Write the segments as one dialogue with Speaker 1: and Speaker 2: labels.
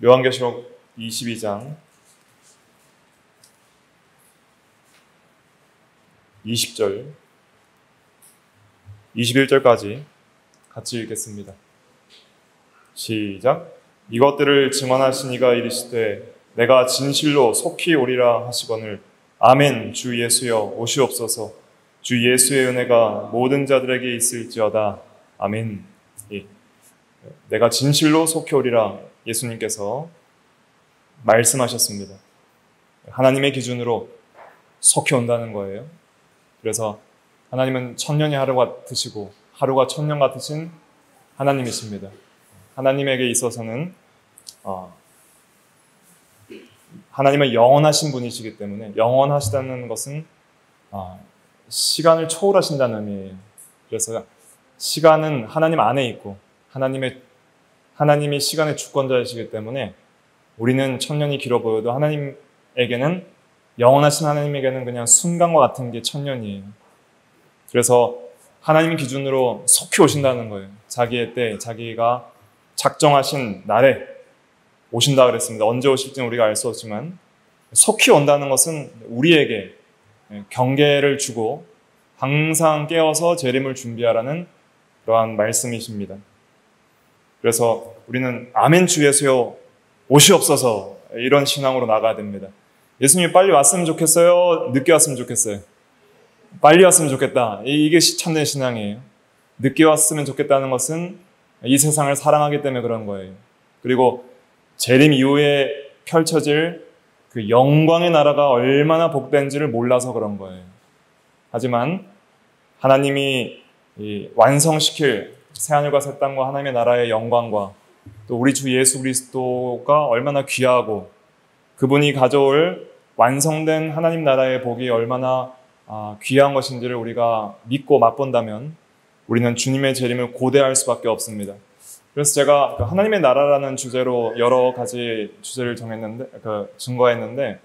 Speaker 1: 요한계시록 22장 20절 21절까지 같이 읽겠습니다. 시작. 이것들을 증언하신 이가 이르시되 내가 진실로 속히 오리라 하시거늘 아멘. 주 예수여 오시옵소서. 주 예수의 은혜가 모든 자들에게 있을지어다. 아멘. 예. 내가 진실로 속히 오리라 예수님께서 말씀하셨습니다. 하나님의 기준으로 속히 온다는 거예요. 그래서 하나님은 천년이 하루 같으시고 하루가 천년 같으신 하나님이십니다. 하나님에게 있어서는 하나님은 영원하신 분이시기 때문에 영원하시다는 것은 시간을 초월하신다는 의미예요. 그래서 시간은 하나님 안에 있고 하나님이 시간의 주권자이시기 때문에 우리는 천년이 길어 보여도 하나님에게는 영원하신 하나님에게는 그냥 순간과 같은 게 천년이에요. 그래서 하나님 기준으로 속히 오신다는 거예요. 자기의 때, 자기가 작정하신 날에 오신다 그랬습니다. 언제 오실지는 우리가 알 수 없지만 속히 온다는 것은 우리에게 경계를 주고 항상 깨어서 재림을 준비하라는 그러한 말씀이십니다. 그래서 우리는 아멘 주 예수여 오시옵소서 이런 신앙으로 나가야 됩니다. 예수님이 빨리 왔으면 좋겠어요? 늦게 왔으면 좋겠어요? 빨리 왔으면 좋겠다. 이게 참된 신앙이에요. 늦게 왔으면 좋겠다는 것은 이 세상을 사랑하기 때문에 그런 거예요. 그리고 재림 이후에 펼쳐질 그 영광의 나라가 얼마나 복된지를 몰라서 그런 거예요. 하지만 하나님이 완성시킬 새하늘과 새 땅과 하나님의 나라의 영광과 또 우리 주 예수 그리스도가 얼마나 귀하고 그분이 가져올 완성된 하나님 나라의 복이 얼마나 귀한 것인지를 우리가 믿고 맛본다면 우리는 주님의 재림을 고대할 수밖에 없습니다. 그래서 제가 하나님의 나라라는 주제로 여러 가지 주제를 증거했는데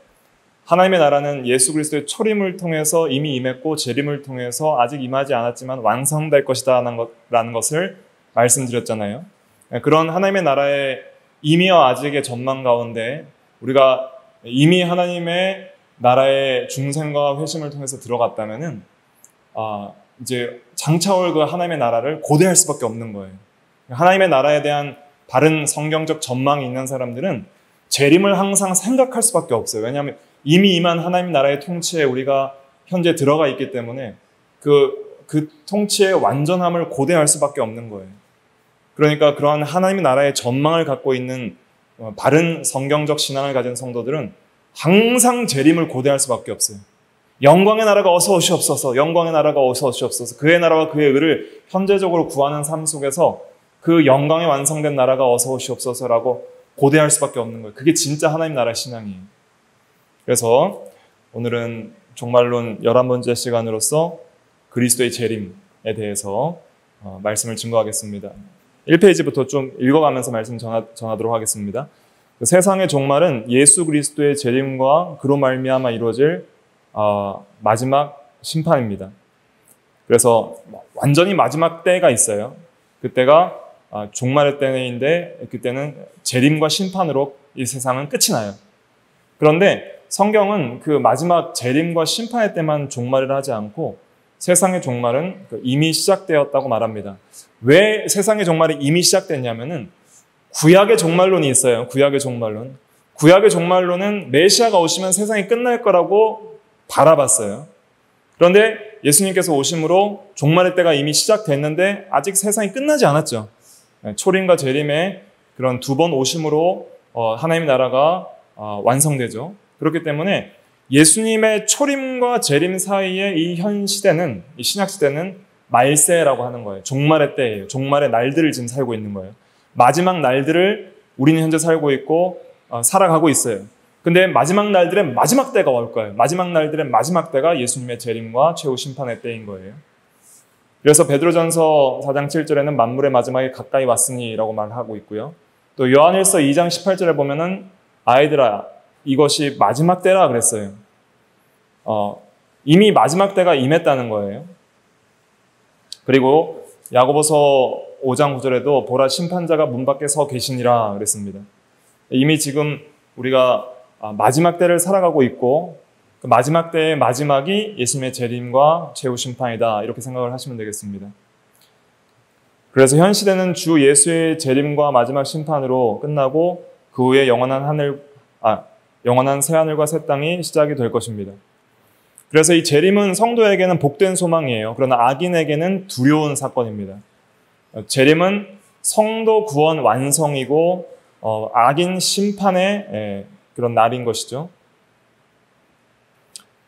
Speaker 1: 하나님의 나라는 예수 그리스도의 초림을 통해서 이미 임했고 재림을 통해서 아직 임하지 않았지만 완성될 것이다 라는 것을 말씀드렸잖아요. 그런 하나님의 나라의 이미와 아직의 전망 가운데 우리가 이미 하나님의 나라의 중생과 회심을 통해서 들어갔다면은 이제 장차올 그 하나님의 나라를 고대할 수밖에 없는 거예요. 하나님의 나라에 대한 바른 성경적 전망이 있는 사람들은 재림을 항상 생각할 수밖에 없어요. 왜냐하면 이미 임한 하나님 나라의 통치에 우리가 현재 들어가 있기 때문에 그 통치의 완전함을 고대할 수밖에 없는 거예요. 그러니까 그러한 하나님의 나라의 전망을 갖고 있는 바른 성경적 신앙을 가진 성도들은 항상 재림을 고대할 수밖에 없어요. 영광의 나라가 어서 오시옵소서. 영광의 나라가 어서 오시옵소서. 그의 나라와 그의 의를 현재적으로 구하는 삶 속에서 그 영광이 완성된 나라가 어서 오시옵소서라고 고대할 수밖에 없는 거예요. 그게 진짜 하나님 나라 신앙이에요. 그래서 오늘은 종말론 11번째 시간으로서 그리스도의 재림에 대해서 말씀을 증거하겠습니다. 1페이지부터 좀 읽어가면서 말씀 전하도록 하겠습니다. 그 세상의 종말은 예수 그리스도의 재림과 그로 말미암아 이루어질 마지막 심판입니다. 그래서 완전히 마지막 때가 있어요. 그때가 종말의 때인데 그때는 재림과 심판으로 이 세상은 끝이 나요. 그런데 성경은 그 마지막 재림과 심판의 때만 종말을 하지 않고 세상의 종말은 이미 시작되었다고 말합니다. 왜 세상의 종말이 이미 시작됐냐면은 구약의 종말론이 있어요. 구약의 종말론. 구약의 종말론은 메시아가 오시면 세상이 끝날 거라고 바라봤어요. 그런데 예수님께서 오심으로 종말의 때가 이미 시작됐는데 아직 세상이 끝나지 않았죠. 초림과 재림의 그런 두 번 오심으로 하나님의 나라가 완성되죠. 그렇기 때문에 예수님의 초림과 재림 사이의 이 현 시대는, 이 신약 시대는 말세라고 하는 거예요. 종말의 때예요. 종말의 날들을 지금 살고 있는 거예요. 마지막 날들을 우리는 현재 살고 있고 살아가고 있어요. 근데 마지막 날들의 마지막 때가 올 거예요. 마지막 날들의 마지막 때가 예수님의 재림과 최후 심판의 때인 거예요. 그래서 베드로전서 4장 7절에는 만물의 마지막이 가까이 왔으니라고 말하고 있고요. 또 요한일서 2장 18절에 보면은 아이들아 이것이 마지막 때라 그랬어요. 이미 마지막 때가 임했다는 거예요. 그리고 야고보서 5장 9절에도 보라 심판자가 문 밖에 서 계시니라 그랬습니다. 이미 지금 우리가 마지막 때를 살아가고 있고 그 마지막 때의 마지막이 예수님의 재림과 최후 심판이다 이렇게 생각을 하시면 되겠습니다. 그래서 현 시대는 주 예수의 재림과 마지막 심판으로 끝나고 그 후에 영원한 새하늘과 새 땅이 시작이 될 것입니다. 그래서 이 재림은 성도에게는 복된 소망이에요. 그러나 악인에게는 두려운 사건입니다. 재림은 성도 구원 완성이고 악인 심판의 그런 날인 것이죠.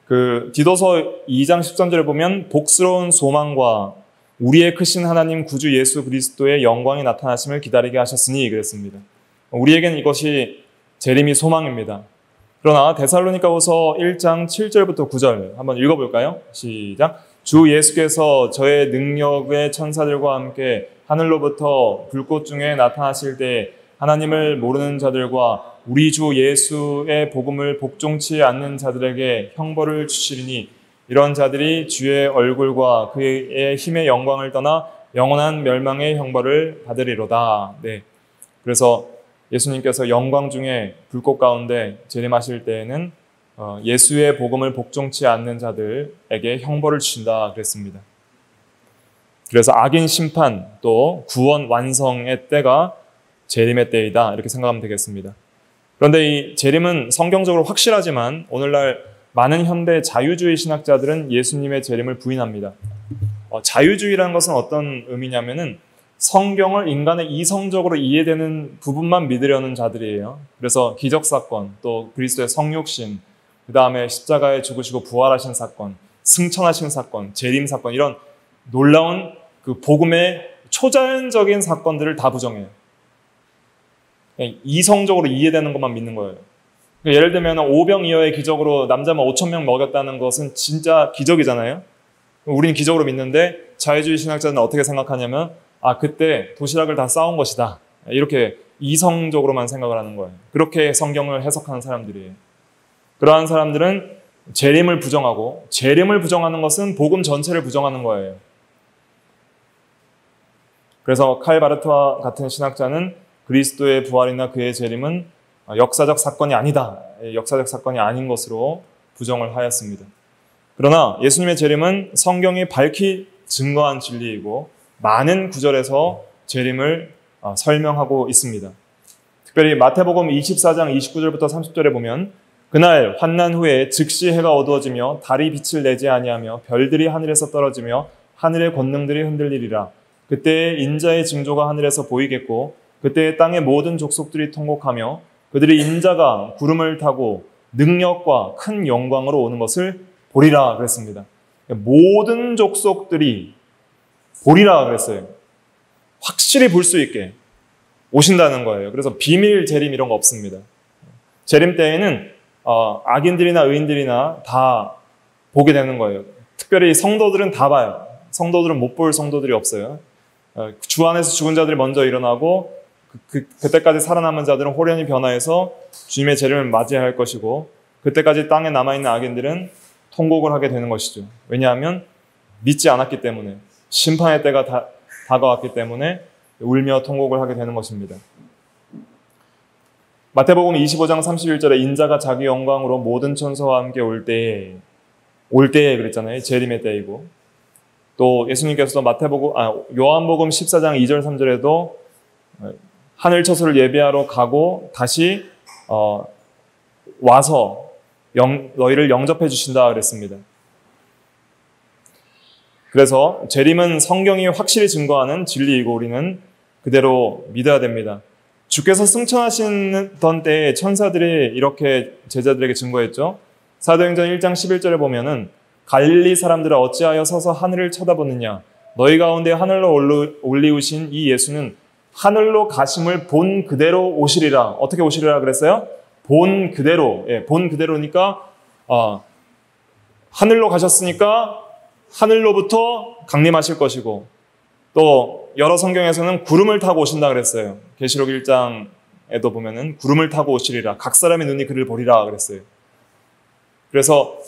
Speaker 1: 그 디도서 2장 13절에 보면 복스러운 소망과 우리의 크신 하나님 구주 예수 그리스도의 영광이 나타나심을 기다리게 하셨으니 그랬습니다. 우리에게는 이것이 재림이 소망입니다. 그러나 데살로니가후서 1장 7절부터 9절 한번 읽어볼까요? 시작. 주 예수께서 저의 능력의 천사들과 함께 하늘로부터 불꽃 중에 나타나실 때 하나님을 모르는 자들과 우리 주 예수의 복음을 복종치 않는 자들에게 형벌을 주시리니 이런 자들이 주의 얼굴과 그의 힘의 영광을 떠나 영원한 멸망의 형벌을 받으리로다. 네. 그래서 예수님께서 영광 중에 불꽃 가운데 재림하실 때에는 예수의 복음을 복종치 않는 자들에게 형벌을 주신다 그랬습니다. 그래서 악인 심판 또 구원 완성의 때가 재림의 때이다 이렇게 생각하면 되겠습니다. 그런데 이 재림은 성경적으로 확실하지만 오늘날 많은 현대 자유주의 신학자들은 예수님의 재림을 부인합니다. 자유주의라는 것은 어떤 의미냐면은 성경을 인간의 이성적으로 이해되는 부분만 믿으려는 자들이에요. 그래서 기적사건, 또 그리스도의 성육신, 그 다음에 십자가에 죽으시고 부활하신 사건, 승천하신 사건, 재림사건 이런 놀라운 그 복음의 초자연적인 사건들을 다 부정해요. 이성적으로 이해되는 것만 믿는 거예요. 예를 들면 오병이어의 기적으로 남자만 5,000명 먹였다는 것은 진짜 기적이잖아요. 우리는 기적으로 믿는데 자유주의 신학자는 어떻게 생각하냐면 그때 도시락을 다 싸온 것이다. 이렇게 이성적으로만 생각을 하는 거예요. 그렇게 성경을 해석하는 사람들이에요. 그러한 사람들은 재림을 부정하고 재림을 부정하는 것은 복음 전체를 부정하는 거예요. 그래서 칼 바르트와 같은 신학자는 그리스도의 부활이나 그의 재림은 역사적 사건이 아니다. 역사적 사건이 아닌 것으로 부정을 하였습니다. 그러나 예수님의 재림은 성경이 밝히 증거한 진리이고 많은 구절에서 재림을 설명하고 있습니다. 특별히 마태복음 24장 29절부터 30절에 보면 그날 환난 후에 즉시 해가 어두워지며 달이 빛을 내지 아니하며 별들이 하늘에서 떨어지며 하늘의 권능들이 흔들리리라. 그때 인자의 징조가 하늘에서 보이겠고 그때 땅의 모든 족속들이 통곡하며 그들이 인자가 구름을 타고 능력과 큰 영광으로 오는 것을 보리라 그랬습니다. 모든 족속들이 보리라 그랬어요. 확실히 볼 수 있게 오신다는 거예요. 그래서 비밀 재림 이런 거 없습니다. 재림 때에는 악인들이나 의인들이나 다 보게 되는 거예요. 특별히 성도들은 다 봐요. 성도들은 못 볼 성도들이 없어요. 주 안에서 죽은 자들이 먼저 일어나고 그때까지 살아남은 자들은 호련히 변화해서 주님의 재림을 맞이할 것이고 그때까지 땅에 남아있는 악인들은 통곡을 하게 되는 것이죠. 왜냐하면 믿지 않았기 때문에 심판의 때가 다가왔기 때문에 울며 통곡을 하게 되는 것입니다. 마태복음 25장 31절에 인자가 자기 영광으로 모든 천사와 함께 올 때에 그랬잖아요. 재림의 때이고 또 예수님께서도 요한복음 14장 2절 3절에도 하늘 처소를 예배하러 가고 다시 와서 너희를 영접해 주신다 그랬습니다. 그래서 재림은 성경이 확실히 증거하는 진리이고 우리는 그대로 믿어야 됩니다. 주께서 승천하시던 때에 천사들이 이렇게 제자들에게 증거했죠. 사도행전 1장 11절에 보면은 갈릴리 사람들아 어찌하여 서서 하늘을 쳐다보느냐 너희 가운데 하늘로 올리우신 이 예수는 하늘로 가심을 본 그대로 오시리라. 어떻게 오시리라 그랬어요? 본 그대로. 본 그대로니까 하늘로 가셨으니까 하늘로부터 강림하실 것이고 또 여러 성경에서는 구름을 타고 오신다 그랬어요. 계시록 1장에도 보면은 구름을 타고 오시리라. 각 사람의 눈이 그를 보리라 그랬어요. 그래서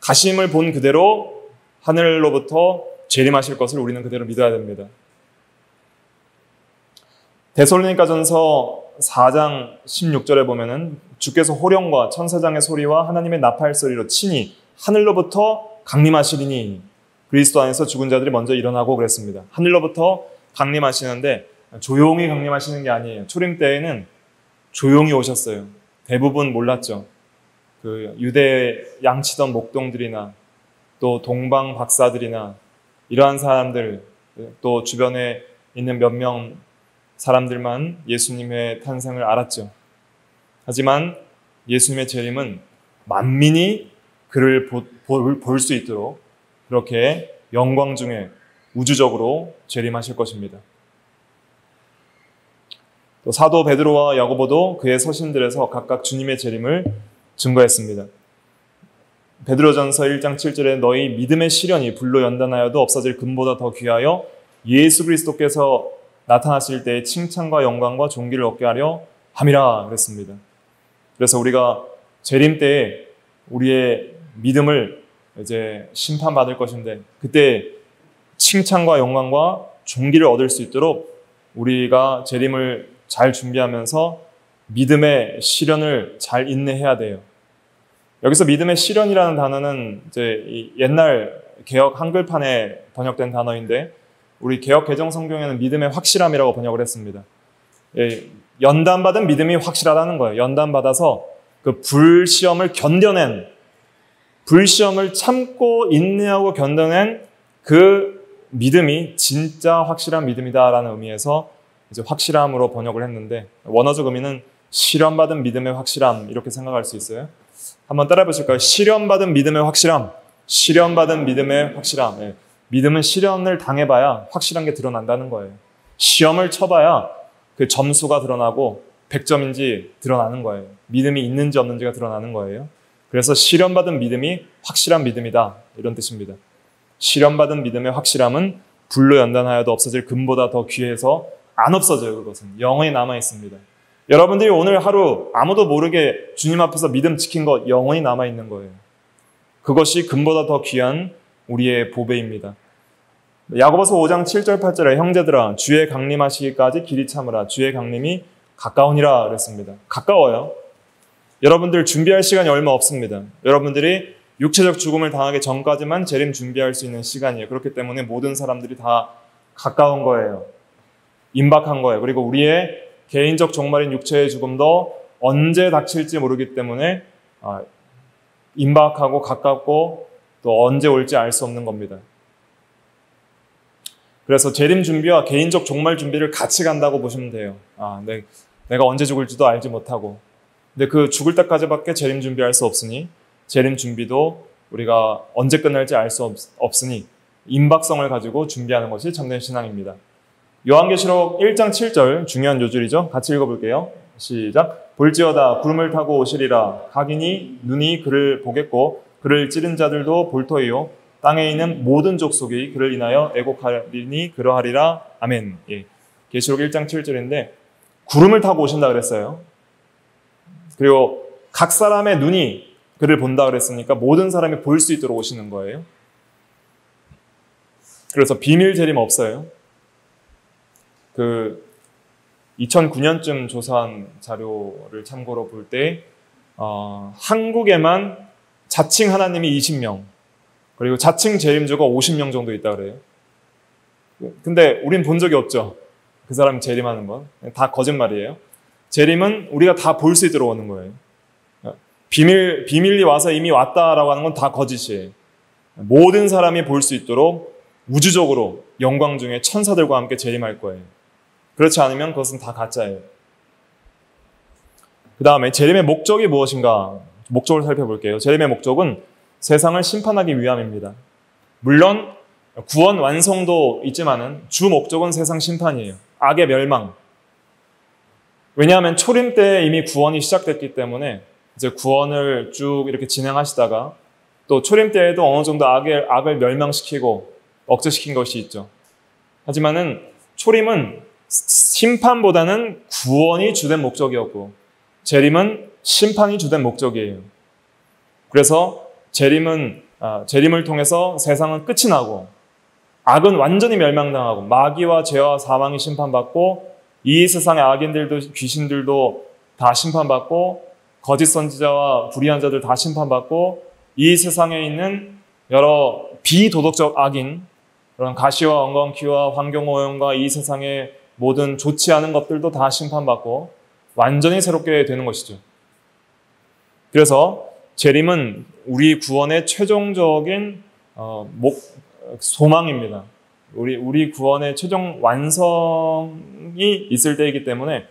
Speaker 1: 가심을 본 그대로 하늘로부터 재림하실 것을 우리는 그대로 믿어야 됩니다. 데살로니가전서 4장 16절에 보면은 주께서 호령과 천사장의 소리와 하나님의 나팔 소리로 친히 하늘로부터 강림하시리니 그리스도 안에서 죽은 자들이 먼저 일어나고 그랬습니다. 하늘로부터 강림하시는데 조용히 강림하시는 게 아니에요. 초림 때에는 조용히 오셨어요. 대부분 몰랐죠. 그 유대에 양치던 목동들이나 또 동방 박사들이나 이러한 사람들, 또 주변에 있는 몇 명 사람들만 예수님의 탄생을 알았죠. 하지만 예수님의 재림은 만민이 그를 볼 수 있도록 그렇게 영광 중에 우주적으로 재림하실 것입니다. 또 사도 베드로와 야고보도 그의 서신들에서 각각 주님의 재림을 증거했습니다. 베드로전서 1장 7절에 너희 믿음의 시련이 불로 연단하여도 없어질 금보다 더 귀하여 예수 그리스도께서 나타나실 때의 칭찬과 영광과 존귀를 얻게 하려 함이라 그랬습니다. 그래서 우리가 재림 때에 우리의 믿음을 이제 심판받을 것인데 그때 칭찬과 영광과 존귀를 얻을 수 있도록 우리가 재림을 잘 준비하면서 믿음의 시련을 잘 인내해야 돼요. 여기서 믿음의 시련이라는 단어는 이제 옛날 개역 한글판에 번역된 단어인데 우리 개역 개정 성경에는 믿음의 확실함이라고 번역을 했습니다. 연단받은 믿음이 확실하다는 거예요. 연단받아서 그 불시험을 견뎌낸, 불시험을 참고 인내하고 견뎌낸 그 믿음이 진짜 확실한 믿음이다라는 의미에서 이제 확실함으로 번역을 했는데 원어적 의미는 시련받은 믿음의 확실함 이렇게 생각할 수 있어요. 한번 따라해 보실까요? 시련받은 믿음의 확실함, 시련받은 믿음의 확실함. 예. 믿음은 시련을 당해봐야 확실한 게 드러난다는 거예요. 시험을 쳐봐야 그 점수가 드러나고 100점인지 드러나는 거예요. 믿음이 있는지 없는지가 드러나는 거예요. 그래서 시련받은 믿음이 확실한 믿음이다 이런 뜻입니다. 시련받은 믿음의 확실함은 불로 연단하여도 없어질 금보다 더 귀해서 안 없어져요. 그것은 영원히 남아있습니다. 여러분들이 오늘 하루 아무도 모르게 주님 앞에서 믿음 지킨 것 영원히 남아있는 거예요. 그것이 금보다 더 귀한 우리의 보배입니다. 야고보서 5장 7절 8절에 형제들아 주의 강림하시기까지 길이 참으라 주의 강림이 가까우니라 그랬습니다. 가까워요. 여러분들 준비할 시간이 얼마 없습니다. 여러분들이 육체적 죽음을 당하기 전까지만 재림 준비할 수 있는 시간이에요. 그렇기 때문에 모든 사람들이 다 가까운 거예요. 임박한 거예요. 그리고 우리의 개인적 종말인 육체의 죽음도 언제 닥칠지 모르기 때문에 임박하고 가깝고 또 언제 올지 알 수 없는 겁니다. 그래서 재림 준비와 개인적 종말 준비를 같이 간다고 보시면 돼요. 내가 언제 죽을지도 알지 못하고 근데 그 죽을 때까지밖에 재림 준비할 수 없으니 재림 준비도 우리가 언제 끝날지 알 수 없으니 임박성을 가지고 준비하는 것이 참된 신앙입니다. 요한계시록 1장 7절 중요한 요절이죠. 같이 읽어볼게요. 시작. 볼지어다 구름을 타고 오시리라. 각인이 눈이 그를 보겠고 그를 찌른 자들도 볼 터이요 땅에 있는 모든 족속이 그를 인하여 애곡하리니 그러하리라. 아멘. 예. 계시록 1장 7절인데 구름을 타고 오신다 그랬어요. 그리고 각 사람의 눈이 그를 본다 그랬으니까 모든 사람이 볼 수 있도록 오시는 거예요. 그래서 비밀 재림 없어요. 2009년쯤 조사한 자료를 참고로 볼 때 한국에만 자칭 하나님이 20명 그리고 자칭 재림주가 50명 정도 있다 그래요. 근데 우린 본 적이 없죠. 그 사람이 재림하는 건. 다 거짓말이에요. 재림은 우리가 다 볼 수 있도록 오는 거예요. 비밀리 와서 이미 왔다라고 하는 건 다 거짓이에요. 모든 사람이 볼 수 있도록 우주적으로 영광 중에 천사들과 함께 재림할 거예요. 그렇지 않으면 그것은 다 가짜예요. 그 다음에 재림의 목적이 무엇인가? 목적을 살펴볼게요. 재림의 목적은 세상을 심판하기 위함입니다. 물론 구원 완성도 있지만은 주 목적은 세상 심판이에요. 악의 멸망. 왜냐하면 초림 때 이미 구원이 시작됐기 때문에 이제 구원을 쭉 이렇게 진행하시다가 또 초림 때에도 어느 정도 악을 멸망시키고 억제시킨 것이 있죠. 하지만은 초림은 심판보다는 구원이 주된 목적이었고 재림은 심판이 주된 목적이에요. 그래서 재림을 통해서 세상은 끝이 나고 악은 완전히 멸망당하고 마귀와 죄와 사망이 심판받고 이 세상의 악인들도 귀신들도 다 심판받고 거짓 선지자와 불의한 자들 다 심판받고 이 세상에 있는 여러 비도덕적 악인 그런 가시와 엉겅퀴와 환경오염과 이 세상의 모든 좋지 않은 것들도 다 심판받고 완전히 새롭게 되는 것이죠. 그래서 재림은 우리 구원의 최종적인 소망입니다. 우리 구원의 최종 완성이 있을 때이기 때문에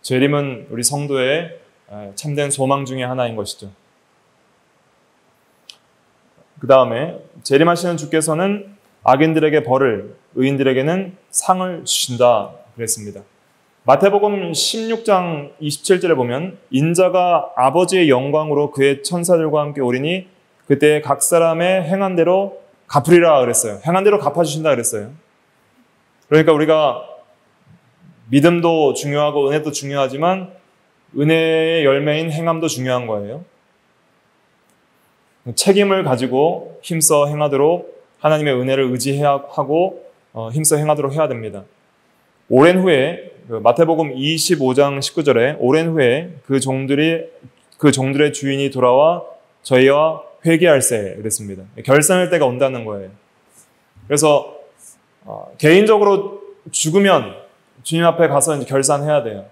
Speaker 1: 재림은 우리 성도의 참된 소망 중에 하나인 것이죠. 그 다음에 재림하시는 주께서는 악인들에게 벌을, 의인들에게는 상을 주신다 그랬습니다. 마태복음 16장 27절에 보면 인자가 아버지의 영광으로 그의 천사들과 함께 오리니 그때 각 사람의 행한 대로 갚으리라 그랬어요. 행한 대로 갚아주신다 그랬어요. 그러니까 우리가 믿음도 중요하고 은혜도 중요하지만 은혜의 열매인 행함도 중요한 거예요. 책임을 가지고 힘써 행하도록 하나님의 은혜를 의지하고 힘써 행하도록 해야 됩니다. 오랜 후에 마태복음 25장 19절에 오랜 후에 그 종들의 주인이 돌아와 저희와 회개할세 그랬습니다. 결산할 때가 온다는 거예요. 그래서 개인적으로 죽으면 주님 앞에 가서 이제 결산해야 돼요.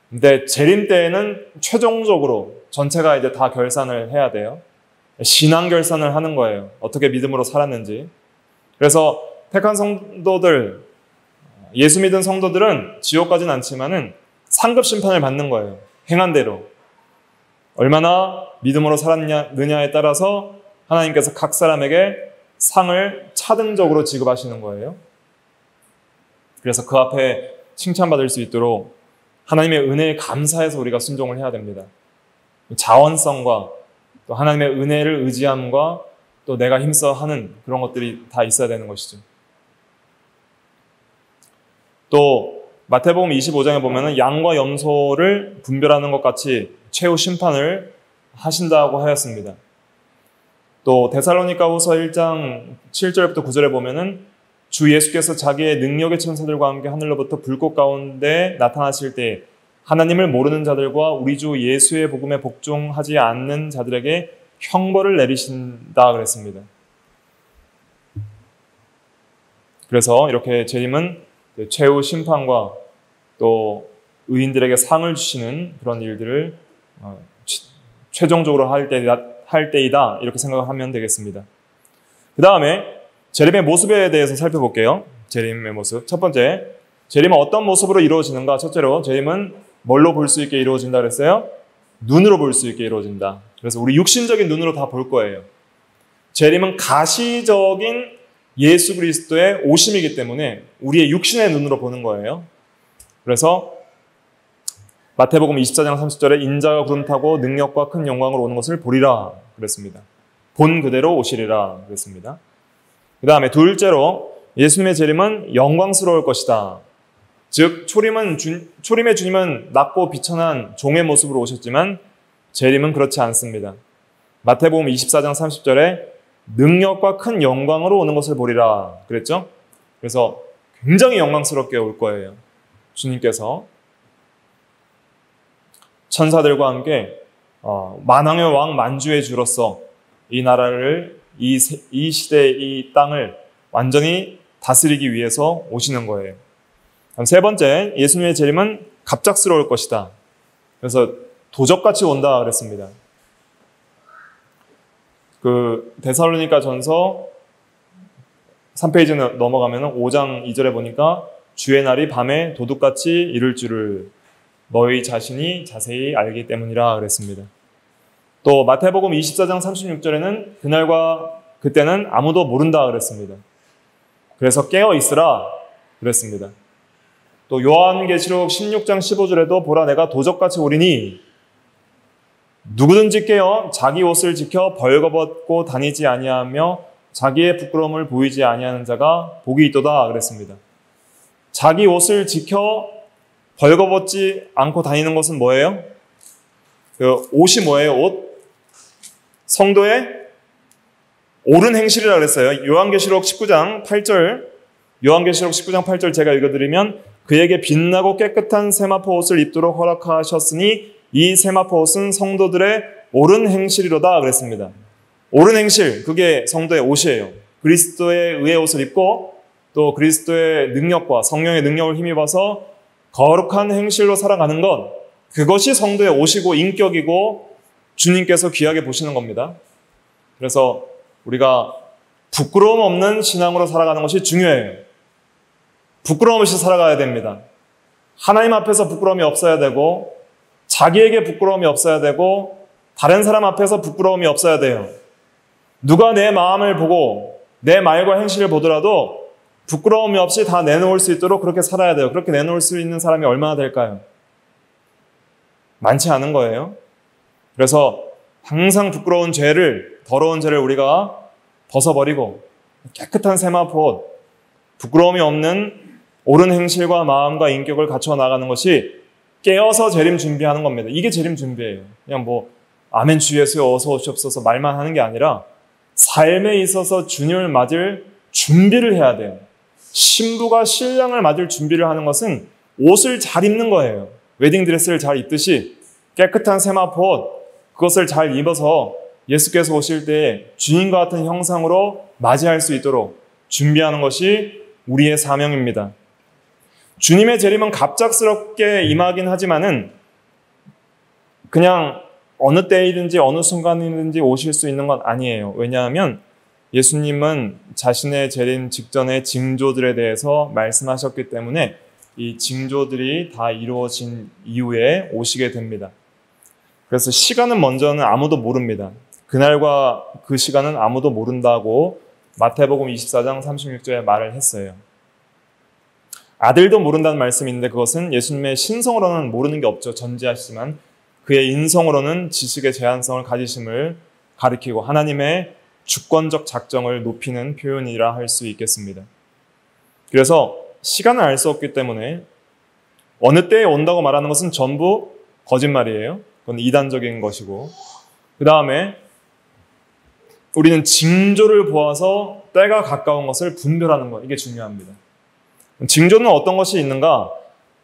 Speaker 1: 근데 재림 때에는 최종적으로 전체가 이제 다 결산을 해야 돼요. 신앙 결산을 하는 거예요. 어떻게 믿음으로 살았는지. 그래서 택한 성도들, 예수 믿은 성도들은 지옥 가진 않지만은 상급 심판을 받는 거예요. 행한 대로. 얼마나 믿음으로 살았느냐에 따라서 하나님께서 각 사람에게 상을 차등적으로 지급하시는 거예요. 그래서 그 앞에 칭찬받을 수 있도록 하나님의 은혜에 감사해서 우리가 순종을 해야 됩니다. 자원성과 또 하나님의 은혜를 의지함과 또 내가 힘써 하는 그런 것들이 다 있어야 되는 것이죠. 또 마태복음 25장에 보면은 양과 염소를 분별하는 것 같이 최후 심판을 하신다고 하였습니다. 또 데살로니가후서 1장 7절부터 9절에 보면은 주 예수께서 자기의 능력의 천사들과 함께 하늘로부터 불꽃 가운데 나타나실 때 하나님을 모르는 자들과 우리 주 예수의 복음에 복종하지 않는 자들에게 형벌을 내리신다 그랬습니다. 그래서 이렇게 재림은 최후 심판과 또 의인들에게 상을 주시는 그런 일들을 최종적으로 할 때이다 이렇게 생각하면 되겠습니다. 그 다음에 재림의 모습에 대해서 살펴볼게요. 재림의 모습. 첫 번째, 재림은 어떤 모습으로 이루어지는가? 첫째로 재림은 뭘로 볼 수 있게 이루어진다 그랬어요? 눈으로 볼 수 있게 이루어진다. 그래서 우리 육신적인 눈으로 다 볼 거예요. 재림은 가시적인 예수 그리스도의 오심이기 때문에 우리의 육신의 눈으로 보는 거예요. 그래서 마태복음 24장 30절에 인자가 구름 타고 능력과 큰 영광으로 오는 것을 보리라 그랬습니다. 본 그대로 오시리라 그랬습니다. 그 다음에 둘째로 예수님의 재림은 영광스러울 것이다. 즉 초림의 주님은 낮고 비천한 종의 모습으로 오셨지만 재림은 그렇지 않습니다. 마태복음 24장 30절에 능력과 큰 영광으로 오는 것을 보리라 그랬죠? 그래서 굉장히 영광스럽게 올 거예요. 주님께서 천사들과 함께 만왕의 왕 만주의 주로서 이 나라를 이 시대 이 땅을 완전히 다스리기 위해서 오시는 거예요. 세 번째, 예수님의 재림은 갑작스러울 것이다. 그래서 도적같이 온다 그랬습니다. 그 데살로니가 전서 3페이지 넘어가면 5장 2절에 보니까 주의 날이 밤에 도둑같이 이를 줄을 너희 자신이 자세히 알기 때문이라 그랬습니다. 또 마태복음 24장 36절에는 그날과 그때는 아무도 모른다 그랬습니다. 그래서 깨어 있으라 그랬습니다. 또 요한계시록 16장 15절에도 보라 내가 도적같이 오리니 누구든지 깨어 자기 옷을 지켜 벌거벗고 다니지 아니하며 자기의 부끄러움을 보이지 아니하는 자가 복이 있도다 그랬습니다. 자기 옷을 지켜 벌거벗지 않고 다니는 것은 뭐예요? 그 옷이 뭐예요? 옷? 성도의 옳은 행실이라고 그랬어요. 요한계시록 19장 8절 제가 읽어드리면 그에게 빛나고 깨끗한 세마포 옷을 입도록 허락하셨으니 이 세마포 옷은 성도들의 옳은 행실이로다 그랬습니다. 옳은 행실, 그게 성도의 옷이에요. 그리스도의 의의 옷을 입고 또 그리스도의 능력과 성령의 능력을 힘입어서 거룩한 행실로 살아가는 것, 그것이 성도의 옷이고 인격이고 주님께서 귀하게 보시는 겁니다. 그래서 우리가 부끄러움 없는 신앙으로 살아가는 것이 중요해요. 부끄러움 없이 살아가야 됩니다. 하나님 앞에서 부끄러움이 없어야 되고 자기에게 부끄러움이 없어야 되고 다른 사람 앞에서 부끄러움이 없어야 돼요. 누가 내 마음을 보고 내 말과 행실을 보더라도 부끄러움이 없이 다 내놓을 수 있도록 그렇게 살아야 돼요. 그렇게 내놓을 수 있는 사람이 얼마나 될까요? 많지 않은 거예요. 그래서 항상 부끄러운 죄를, 더러운 죄를 우리가 벗어버리고 깨끗한 세마포 옷, 부끄러움이 없는 옳은 행실과 마음과 인격을 갖춰 나가는 것이 깨어서 재림 준비하는 겁니다. 이게 재림 준비예요. 그냥 뭐 아멘 주 예수여 어서 오시옵소서 말만 하는 게 아니라 삶에 있어서 주님을 맞을 준비를 해야 돼요. 신부가 신랑을 맞을 준비를 하는 것은 옷을 잘 입는 거예요. 웨딩드레스를 잘 입듯이 깨끗한 세마포 옷, 그것을 잘 입어서 예수께서 오실 때 주님과 같은 형상으로 맞이할 수 있도록 준비하는 것이 우리의 사명입니다. 주님의 재림은 갑작스럽게 임하긴 하지만은 그냥 어느 때이든지 어느 순간이든지 오실 수 있는 건 아니에요. 왜냐하면 예수님은 자신의 재림 직전의 징조들에 대해서 말씀하셨기 때문에 이 징조들이 다 이루어진 이후에 오시게 됩니다. 그래서 시간은 먼저는 아무도 모릅니다. 그날과 그 시간은 아무도 모른다고 마태복음 24장 36절에 말을 했어요. 아들도 모른다는 말씀이 있는데 그것은 예수님의 신성으로는 모르는 게 없죠. 전지하시지만 그의 인성으로는 지식의 제한성을 가지심을 가리키고 하나님의 주권적 작정을 높이는 표현이라 할 수 있겠습니다. 그래서 시간을 알 수 없기 때문에 어느 때에 온다고 말하는 것은 전부 거짓말이에요. 그건 이단적인 것이고, 그 다음에 우리는 징조를 보아서 때가 가까운 것을 분별하는 것, 이게 중요합니다. 징조는 어떤 것이 있는가?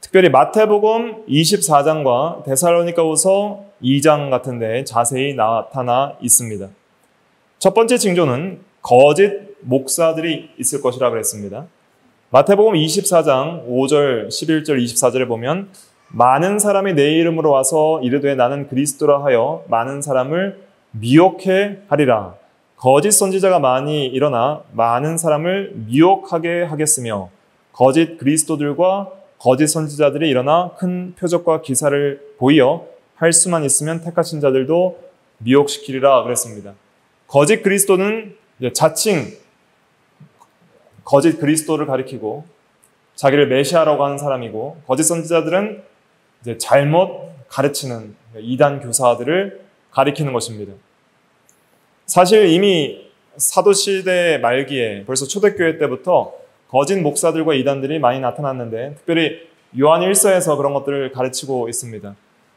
Speaker 1: 특별히 마태복음 24장과 데살로니가후서 2장 같은 데에 자세히 나타나 있습니다. 첫 번째 징조는 거짓 목사들이 있을 것이라 그랬습니다. 마태복음 24장 5절, 11절, 24절에 보면 많은 사람이 내 이름으로 와서 이르되 나는 그리스도라 하여 많은 사람을 미혹해 하리라. 거짓 선지자가 많이 일어나 많은 사람을 미혹하게 하겠으며 거짓 그리스도들과 거짓 선지자들이 일어나 큰 표적과 기사를 보이어 할 수만 있으면 택하신 자들도 미혹시키리라 그랬습니다. 거짓 그리스도는 자칭 거짓 그리스도를 가리키고 자기를 메시아라고 하는 사람이고, 거짓 선지자들은 이제 잘못 가르치는 이단 교사들을 가리키는 것입니다. 사실 이미 사도시대 말기에 벌써 초대교회 때부터 거짓 목사들과 이단들이 많이 나타났는데, 특별히 요한 1서에서 그런 것들을 가르치고 있습니다.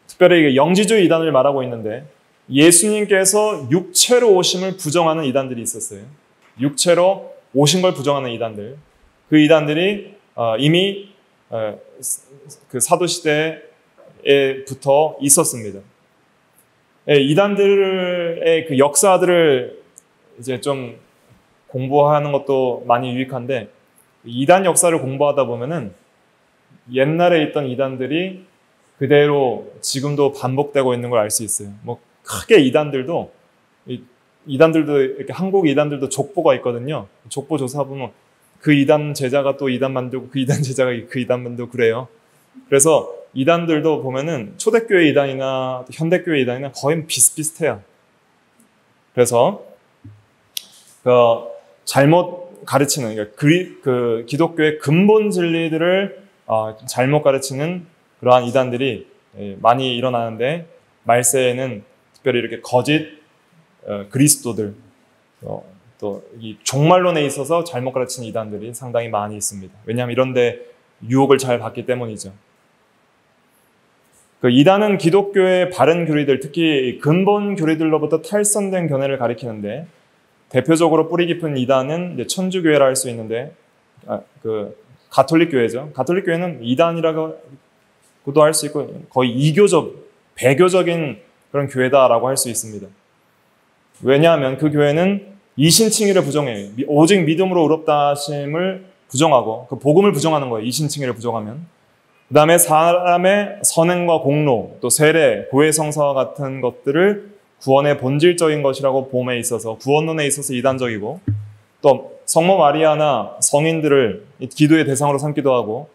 Speaker 1: 특별히 영지주의 이단을 말하고 있는데, 예수님께서 육체로 오심을 부정하는 이단들이 있었어요. 육체로 오신 걸 부정하는 이단들. 그 이단들이 이미 그 사도시대에부터 있었습니다. 이단들의 그 역사들을 이제 좀 공부하는 것도 많이 유익한데, 이단 역사를 공부하다 보면은 옛날에 있던 이단들이 그대로 지금도 반복되고 있는 걸 알 수 있어요. 뭐 크게 이단들도 이렇게 한국 이단들도 족보가 있거든요. 족보 조사 보면 그 이단 제자가 또 이단 만들고 그 이단 제자가 그 이단 만들고 그래요. 그래서 이단들도 보면은 초대교회 이단이나 현대교회 이단이나 거의 비슷비슷해요. 그래서 잘못 가르치는, 그 기독교의 근본 진리들을 잘못 가르치는 그러한 이단들이 많이 일어나는데, 말세에는 특별히 이렇게 거짓 그리스도들, 또 이 종말론에 있어서 잘못 가르치는 이단들이 상당히 많이 있습니다. 왜냐하면 이런데 유혹을 잘 받기 때문이죠. 그 이단은 기독교의 바른 교리들, 특히 근본 교리들로부터 탈선된 견해를 가리키는데, 대표적으로 뿌리 깊은 이단은 이제 천주교회라 할 수 있는데, 그 가톨릭 교회죠. 가톨릭 교회는 이단이라고도 할 수 있고 거의 이교적, 배교적인 그런 교회다라고 할 수 있습니다. 왜냐하면 그 교회는 이신칭의를 부정해요. 오직 믿음으로 의롭다 하심을 부정하고 그 복음을 부정하는 거예요. 이신칭의를 부정하면. 그 다음에 사람의 선행과 공로, 또 세례, 고해성사와 같은 것들을 구원의 본질적인 것이라고 봄에 있어서 구원론에 있어서 이단적이고, 또 성모 마리아나 성인들을 기도의 대상으로 삼기도 하고,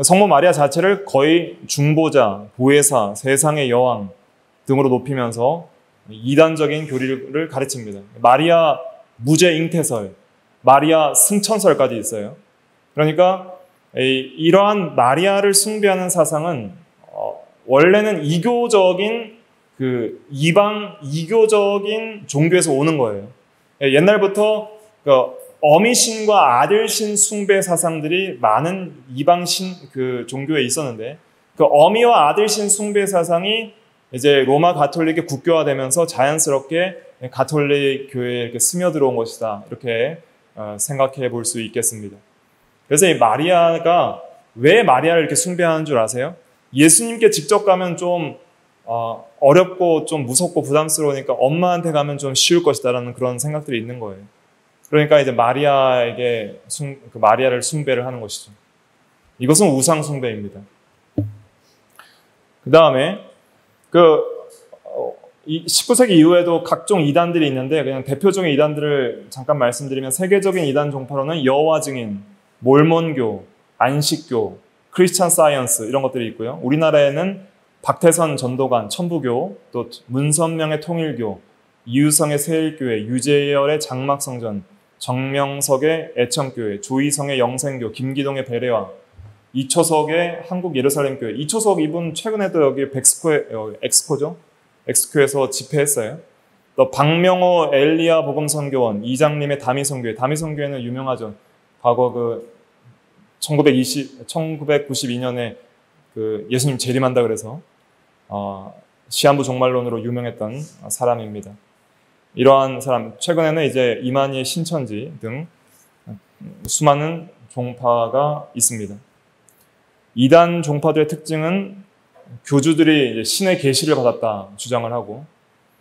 Speaker 1: 성모 마리아 자체를 거의 중보자, 보혜사, 세상의 여왕 등으로 높이면서 이단적인 교리를 가르칩니다. 마리아 무죄 잉태설, 마리아 승천설까지 있어요. 그러니까 이러한 마리아를 숭배하는 사상은 원래는 이교적인 이교적인 종교에서 오는 거예요. 옛날부터 어미신과 아들신 숭배 사상들이 많은 이방신 종교에 있었는데, 그 어미와 아들신 숭배 사상이 이제 로마 가톨릭에 국교화되면서 자연스럽게 가톨릭 교회에 이렇게 스며들어온 것이다. 이렇게 생각해 볼 수 있겠습니다. 그래서 이 마리아가 왜 마리아를 이렇게 숭배하는 줄 아세요? 예수님께 직접 가면 좀 어렵고 좀 무섭고 부담스러우니까 엄마한테 가면 좀 쉬울 것이다라는 그런 생각들이 있는 거예요. 그러니까 이제 마리아에게 그 마리아를 숭배를 하는 것이죠. 이것은 우상 숭배입니다. 그 다음에 19세기 이후에도 각종 이단들이 있는데, 그냥 대표적인 이단들을 잠깐 말씀드리면, 세계적인 이단 종파로는 여호와 증인, 몰몬교, 안식교, 크리스찬 사이언스 이런 것들이 있고요. 우리나라에는 박태선 전도관, 천부교, 또 문선명의 통일교, 이유성의 세일교회, 유재열의 장막성전, 정명석의 애청교회, 조희성의 영생교, 김기동의 베레와, 이초석의 한국 예루살렘교회. 이초석 이분 최근에도 여기 엑스코죠? 엑스코에서 집회했어요. 또 박명호 엘리야 복음선교원, 이장님의 다미선교회. 다미선교회는 유명하죠. 과거 1992년에 예수님 재림한다 그래서 시한부 종말론으로 유명했던 사람입니다. 이러한 사람, 최근에는 이제 이만희의 신천지 등 수많은 종파가 있습니다. 이단 종파들의 특징은 교주들이 이제 신의 계시를 받았다 주장을 하고,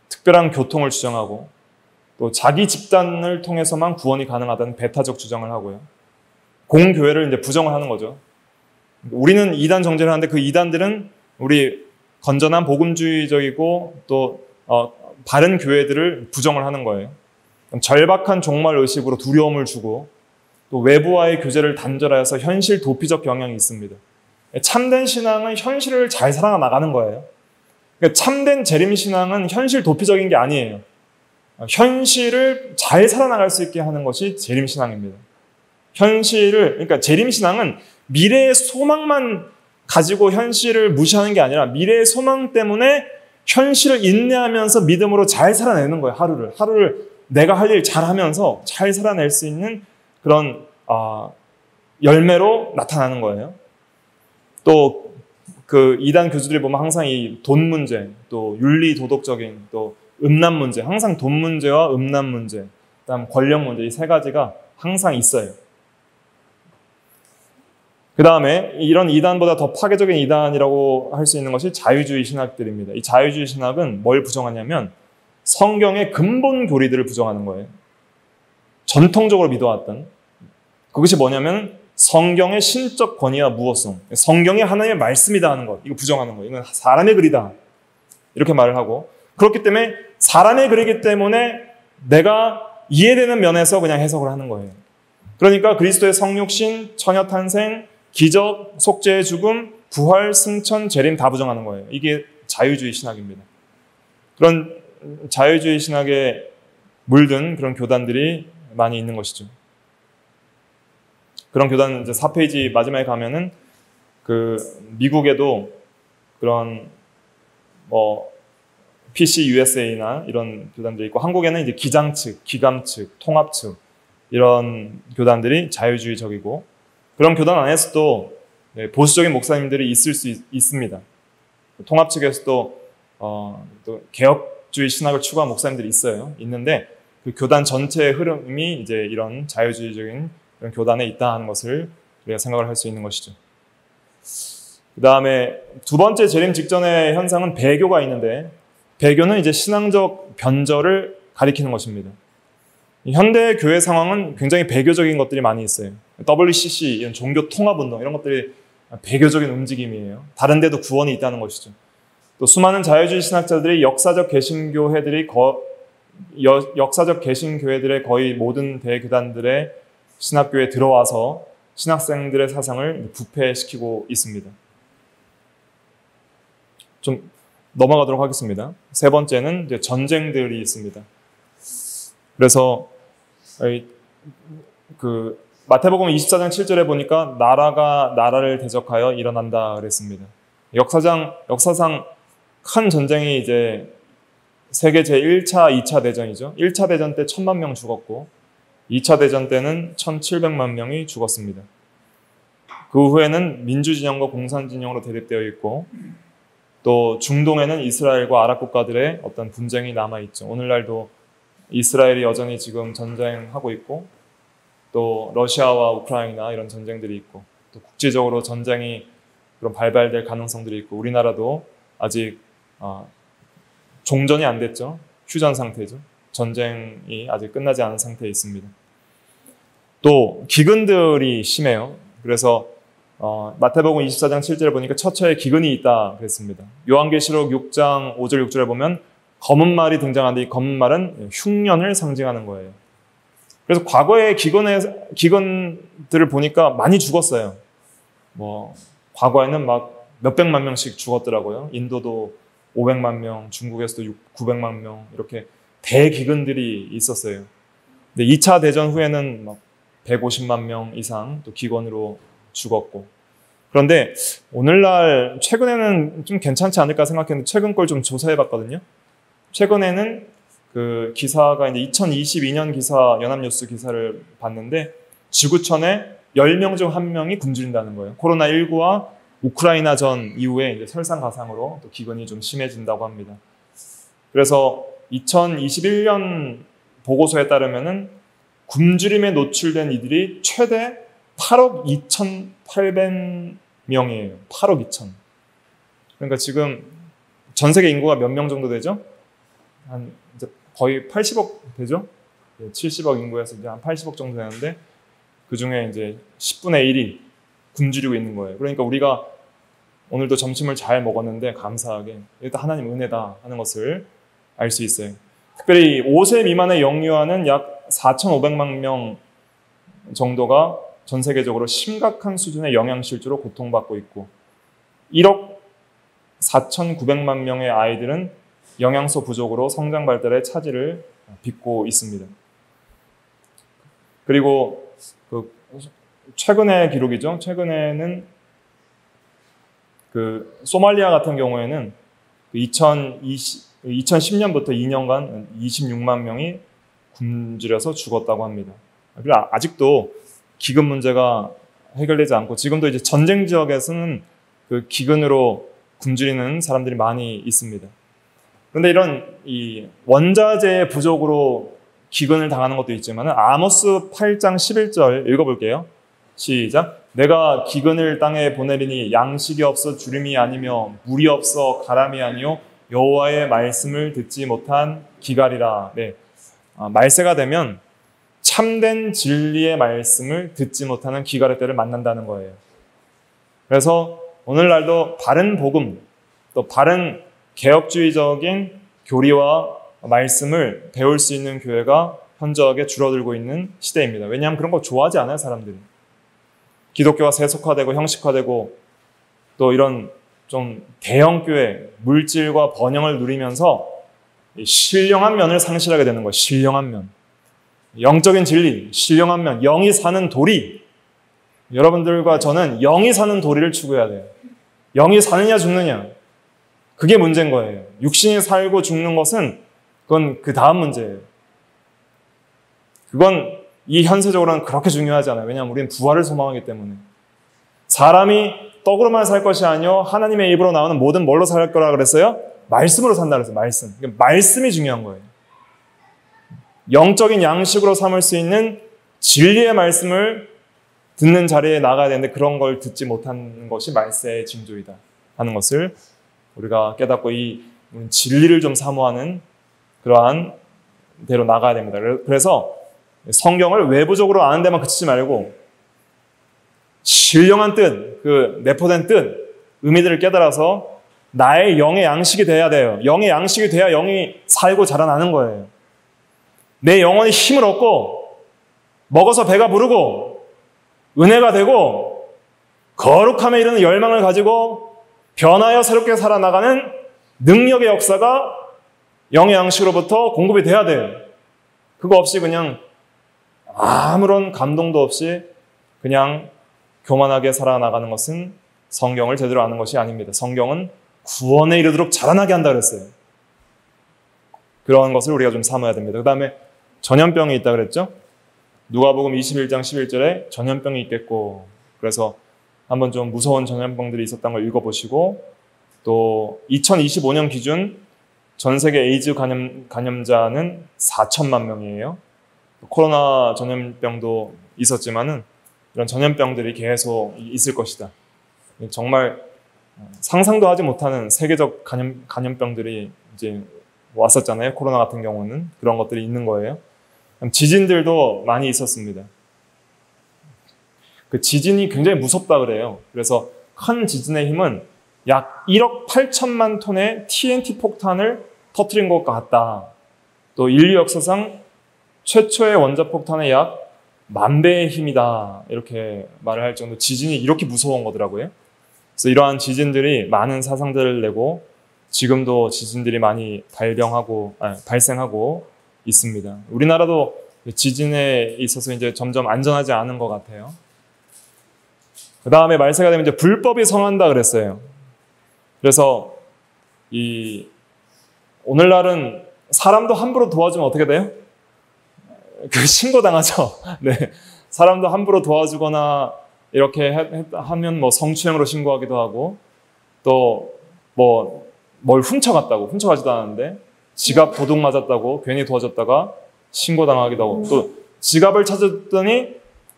Speaker 1: 특별한 교통을 주장하고, 또 자기 집단을 통해서만 구원이 가능하다는 배타적 주장을 하고요. 공교회를 이제 부정을 하는 거죠. 우리는 이단 정죄를 하는데 그 이단들은 우리 건전한 복음주의적이고 또 바른 교회들을 부정을 하는 거예요. 절박한 종말 의식으로 두려움을 주고, 또 외부와의 교제를 단절하여서 현실 도피적 경향이 있습니다. 참된 신앙은 현실을 잘 살아나가는 거예요. 그러니까 참된 재림신앙은 현실 도피적인 게 아니에요. 현실을 잘 살아나갈 수 있게 하는 것이 재림신앙입니다. 그러니까 재림신앙은 미래의 소망만 가지고 현실을 무시하는 게 아니라 미래의 소망 때문에 현실을 인내하면서 믿음으로 잘 살아내는 거예요. 하루를 내가 할 일 잘하면서 잘 살아낼 수 있는 그런 열매로 나타나는 거예요. 또 그 이단 교주들이 보면 항상 이 돈 문제, 또 윤리 도덕적인, 또 음란 문제, 항상 돈 문제와 음란 문제, 그다음 권력 문제, 이 세 가지가 항상 있어요. 그 다음에 이런 이단보다 더 파괴적인 이단이라고 할 수 있는 것이 자유주의 신학들입니다. 이 자유주의 신학은 뭘 부정하냐면 성경의 근본 교리들을 부정하는 거예요. 전통적으로 믿어왔던 그것이 뭐냐면 성경의 신적 권위와 무엇성, 성경이 하나님의 말씀이다 하는 것, 이거 부정하는 거예요. 이건 사람의 글이다 이렇게 말을 하고, 그렇기 때문에 사람의 글이기 때문에 내가 이해되는 면에서 그냥 해석을 하는 거예요. 그러니까 그리스도의 성육신, 처녀탄생, 기적, 속죄의 죽음, 부활, 승천, 재림 다 부정하는 거예요. 이게 자유주의 신학입니다. 그런 자유주의 신학에 물든 그런 교단들이 많이 있는 것이죠. 그런 교단 이제 4페이지 마지막에 가면은 미국에도 그런 PC USA나 이런 교단들이 있고, 한국에는 이제 기장 측, 기감 측, 통합 측 이런 교단들이 자유주의적이고, 그런 교단 안에서도 보수적인 목사님들이 있을 수 있습니다. 통합 측에서도 또 개혁주의 신학을 추구한 목사님들이 있는데 그 교단 전체의 흐름이 이제 이런 자유주의적인 그런 교단에 있다 하는 것을 우리가 생각을 할 수 있는 것이죠. 그 다음에 두 번째 재림 직전의 현상은 배교가 있는데, 배교는 이제 신앙적 변절을 가리키는 것입니다. 현대 교회 상황은 굉장히 배교적인 것들이 많이 있어요. WCC, 이런 종교 통합운동, 이런 것들이 배교적인 움직임이에요. 다른 데도 구원이 있다는 것이죠. 또 수많은 자유주의 신학자들이 역사적 개신교회들의 거의 모든 대교단들의 신학교에 들어와서 신학생들의 사상을 부패시키고 있습니다. 좀 넘어가도록 하겠습니다. 세 번째는 이제 전쟁들이 있습니다. 그래서 마태복음 24장 7절에 보니까 나라가 나라를 대적하여 일어난다 그랬습니다. 역사상 큰 전쟁이 이제 세계 제1차, 2차 대전이죠. 1차 대전 때 1000만 명 죽었고 2차 대전 때는 1700만 명이 죽었습니다. 그 후에는 민주진영과 공산진영으로 대립되어 있고, 또 중동에는 이스라엘과 아랍 국가들의 어떤 분쟁이 남아있죠. 오늘날도 이스라엘이 여전히 지금 전쟁하고 있고, 또 러시아와 우크라이나 이런 전쟁들이 있고, 또 국제적으로 전쟁이 그런 발발될 가능성들이 있고, 우리나라도 아직 종전이 안 됐죠. 휴전 상태죠. 전쟁이 아직 끝나지 않은 상태에 있습니다. 또 기근들이 심해요. 그래서 마태복음 24장 7절에 보니까 처처에 기근이 있다 그랬습니다. 요한계시록 6장 5절 6절에 보면 검은 말이 등장하는데, 이 검은 말은 흉년을 상징하는 거예요. 그래서 과거의 기근들을 보니까 많이 죽었어요. 과거에는 막 몇백만 명씩 죽었더라고요. 인도도 500만 명, 중국에서도 900만 명, 이렇게 대기근들이 있었어요. 근데 2차 대전 후에는 막 150만 명 이상 또 기근으로 죽었고. 그런데 오늘날 최근에는 좀 괜찮지 않을까 생각했는데, 최근 걸 좀 조사해 봤거든요. 최근에는 그 기사가 이제 2022년 기사, 연합뉴스 기사를 봤는데, 지구촌에 10명 중 1명이 굶주린다는 거예요. 코로나19와 우크라이나 전 이후에 이제 설상가상으로 또 기근이 좀 심해진다고 합니다. 그래서 2021년 보고서에 따르면은 굶주림에 노출된 이들이 최대 8억 2,800명이에요. 8억 2천. 그러니까 지금 전 세계 인구가 몇 명 정도 되죠? 한 이제 거의 80억 되죠? 70억 인구에서 이제 한 80억 정도 되는데, 그 중에 이제 10분의 1이 굶주리고 있는 거예요. 그러니까 우리가 오늘도 점심을 잘 먹었는데 감사하게 일단 하나님 은혜다 하는 것을 알 수 있어요. 특별히 5세 미만의 영유아는 약 4,500만 명 정도가 전 세계적으로 심각한 수준의 영양실조로 고통받고 있고, 1억 4,900만 명의 아이들은 영양소 부족으로 성장 발달에 차질을 빚고 있습니다. 그리고 최근의 기록이죠. 최근에는 소말리아 같은 경우에는 2010년부터 2년간 26만 명이 굶주려서 죽었다고 합니다. 그리고 아직도 기근 문제가 해결되지 않고, 지금도 이제 전쟁 지역에서는 그 기근으로 굶주리는 사람들이 많이 있습니다. 그런데 이런 이 원자재의 부족으로 기근을 당하는 것도 있지만, 아모스 8장 11절 읽어볼게요. 시작. 내가 기근을 땅에 보내리니 양식이 없어 주림이 아니며 물이 없어 가람이 아니요 여호와의 말씀을 듣지 못한 기갈이라. 네. 말세가 되면 참된 진리의 말씀을 듣지 못하는 기갈의 때를 만난다는 거예요. 그래서 오늘날도 바른 복음, 또 바른 개혁주의적인 교리와 말씀을 배울 수 있는 교회가 현저하게 줄어들고 있는 시대입니다. 왜냐하면 그런 거 좋아하지 않아요, 사람들이. 기독교가 세속화되고 형식화되고, 또 이런 좀 대형교회, 물질과 번영을 누리면서 신령한 면을 상실하게 되는 거예요. 신령한 면. 영적인 진리, 신령한 면, 영이 사는 도리. 여러분들과 저는 영이 사는 도리를 추구해야 돼요. 영이 사느냐 죽느냐. 그게 문제인 거예요. 육신이 살고 죽는 것은 그건 그 다음 문제예요. 그건 이 현세적으로는 그렇게 중요하지 않아요. 왜냐하면 우리는 부활을 소망하기 때문에. 사람이 떡으로만 살 것이 아니요 하나님의 입으로 나오는 모든 뭘로 살 거라 그랬어요? 말씀으로 산다 그랬어요. 말씀. 말씀이 중요한 거예요. 영적인 양식으로 삼을 수 있는 진리의 말씀을 듣는 자리에 나가야 되는데 그런 걸 듣지 못하는 것이 말세의 징조이다 하는 것을 우리가 깨닫고 이 진리를 좀 사모하는 그러한 대로 나가야 됩니다. 그래서 성경을 외부적으로 아는 데만 그치지 말고 신령한 뜻, 그 내포된 뜻, 의미들을 깨달아서 나의 영의 양식이 돼야 돼요. 영의 양식이 돼야 영이 살고 자라나는 거예요. 내 영혼이 힘을 얻고 먹어서 배가 부르고 은혜가 되고 거룩함에 이르는 열망을 가지고 변하여 새롭게 살아나가는 능력의 역사가 영의 양식으로부터 공급이 돼야 돼요. 그거 없이 그냥 아무런 감동도 없이 그냥 교만하게 살아나가는 것은 성경을 제대로 아는 것이 아닙니다. 성경은 구원에 이르도록 자라나게 한다 그랬어요. 그런 것을 우리가 좀 삼아야 됩니다. 그 다음에 전염병이 있다 그랬죠? 누가복음 21장 11절에 전염병이 있겠고, 그래서 한번 좀 무서운 전염병들이 있었던 걸 읽어보시고, 또 2025년 기준 전 세계 에이즈 감염자는 4천만 명이에요. 코로나 전염병도 있었지만은 이런 전염병들이 계속 있을 것이다. 정말 상상도 하지 못하는 세계적 감염병들이 이제 왔었잖아요. 코로나 같은 경우는 그런 것들이 있는 거예요. 지진들도 많이 있었습니다. 그 지진이 굉장히 무섭다 그래요. 그래서 큰 지진의 힘은 약 1억 8천만 톤의 TNT 폭탄을 터뜨린 것 같다. 또 인류 역사상 최초의 원자폭탄의 약 10,000배의 힘이다. 이렇게 말을 할 정도 지진이 이렇게 무서운 거더라고요. 그래서 이러한 지진들이 많은 사상들을 내고 지금도 지진들이 많이 발생하고 있습니다. 우리나라도 지진에 있어서 이제 점점 안전하지 않은 것 같아요. 그 다음에 말세가 되면 이제 불법이 성한다 그랬어요. 그래서 오늘날은 사람도 함부로 도와주면 어떻게 돼요? 신고당하죠. 네. 사람도 함부로 도와주거나 이렇게 하면 뭐 성추행으로 신고하기도 하고, 또 뭘 훔쳐가지도 않았는데 지갑 도둑 맞았다고 괜히 도와줬다가 신고당하기도 하고, 또 지갑을 찾았더니